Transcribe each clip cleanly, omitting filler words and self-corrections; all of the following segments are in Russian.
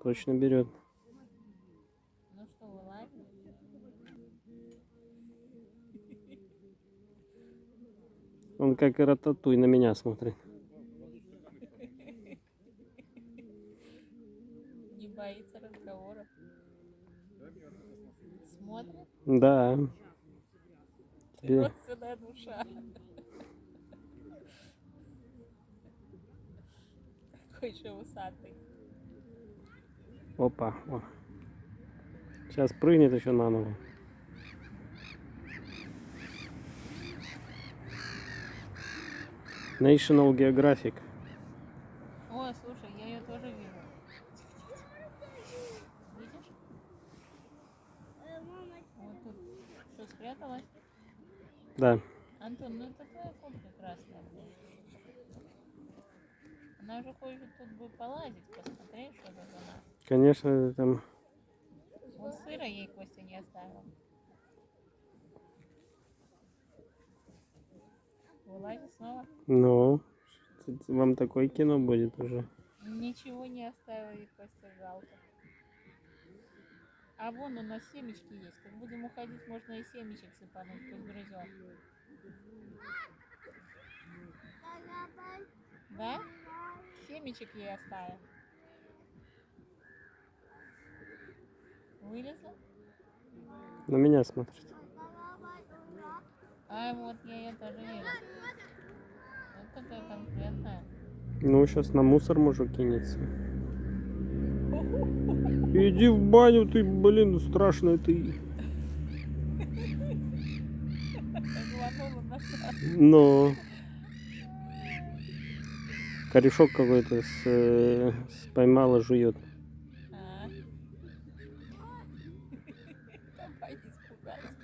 Точно берет. Ну что, вылазь. Он как и рататуй на меня смотрит. Не боится разговоров. Смотрит. Да. Ты родственная душа. Какой же усатый. Опа. О. Сейчас прыгнет еще на ногу. National Geographic. О, слушай, я ее тоже вижу. Видишь? Вот тут что, спряталась? Да. Антон, ну это твоя кобра красная. Она уже хочет тут бы полазить, посмотреть, что это за нас. Конечно, там... Вот сыра ей Костя не оставил. Вылазит снова. Ну, вам такое кино будет уже. Ничего не оставил ей Костя, жалко. А вон у нас семечки есть. Как будем уходить, можно и семечек сыпануть, пусть грызет. Да? Семечек ей оставил. Вылезла? На меня смотрит. А вот я ее тоже вижу. Вот такая конкретная. Ну, сейчас на мусор мужик кинется. Иди в баню, ты, блин, страшная ты. Рванула назад. Но корешок какой-то поймала, жует. Давай, испугался.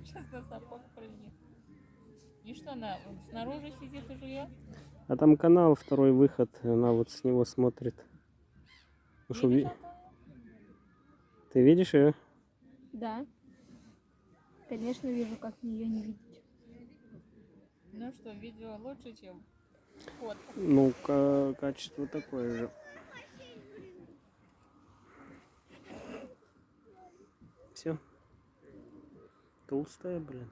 Сейчас на сапог прыгнет. И что она снаружи сидит и жует? А там канал, второй выход, она вот с него смотрит. Ну, шо, Видишь, ты видишь ее? Да. Конечно, вижу, как ее не видеть. Ну что, видео лучше, чем фото? Ну, качество такое же. Все. Толстая, блин.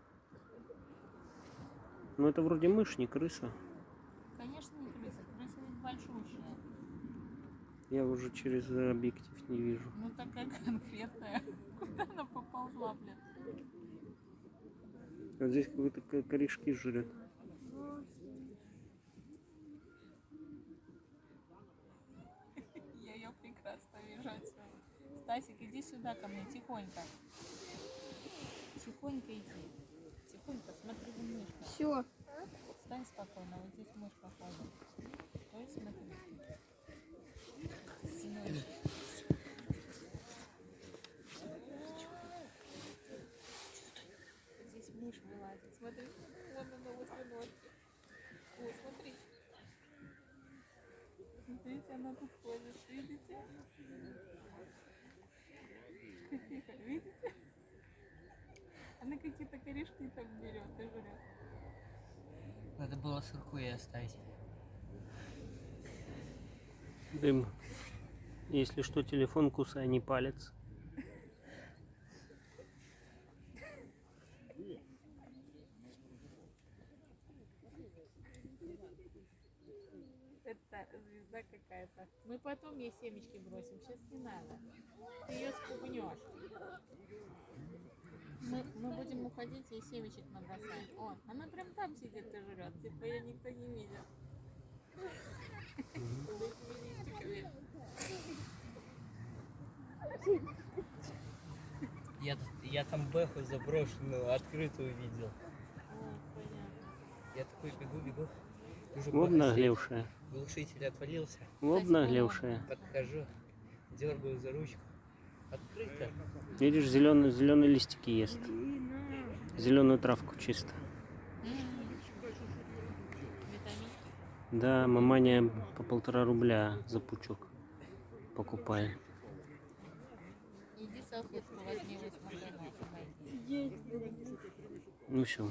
Ну, это вроде мышь, не крыса. Конечно, не крыса. Крыса ведь большущая. Я уже через объектив не вижу. Ну, такая конкретная. Куда она поползла, блин? Вот здесь какие-то корешки жрет. Я ее прекрасно вижу отсюда. Стасик, иди сюда ко мне, тихонько. Тихонько иди. Тихонько, смотри, вон мышка. Все. Стань спокойно, вот здесь мышка ходит. Стой, смотри. Сыночек. Здесь мышь вылазит. Смотри, вон она возле ножки. О, смотри. Смотрите, она тут ходит, видите? Видите? Она какие-то корешки там берет и жрет. Надо было сырку ей оставить. Дым. Если что, телефон кусай, не палец. Это звезда какая-то. Мы потом ей семечки бросим, сейчас не надо. Ты ее спугнешь. Мы будем уходить, ей семечек набросаем. О, она прям там сидит и жрет. Типа ее никто не видит. Я там бэху заброшенную, открытую видел. О, понятно. Я такой бегу. Вижу, Вот бэха стоит, наглевшая. глушитель отвалился. Вот наглевшая. Подхожу, дергаю за ручку. Открыто. Видишь, зеленые листики ест. Зеленую травку чисто. Витамин. Да, маманя по 1,5 рубля за пучок покупает. Иди салфетку возьми, вот с макароном. Ну все.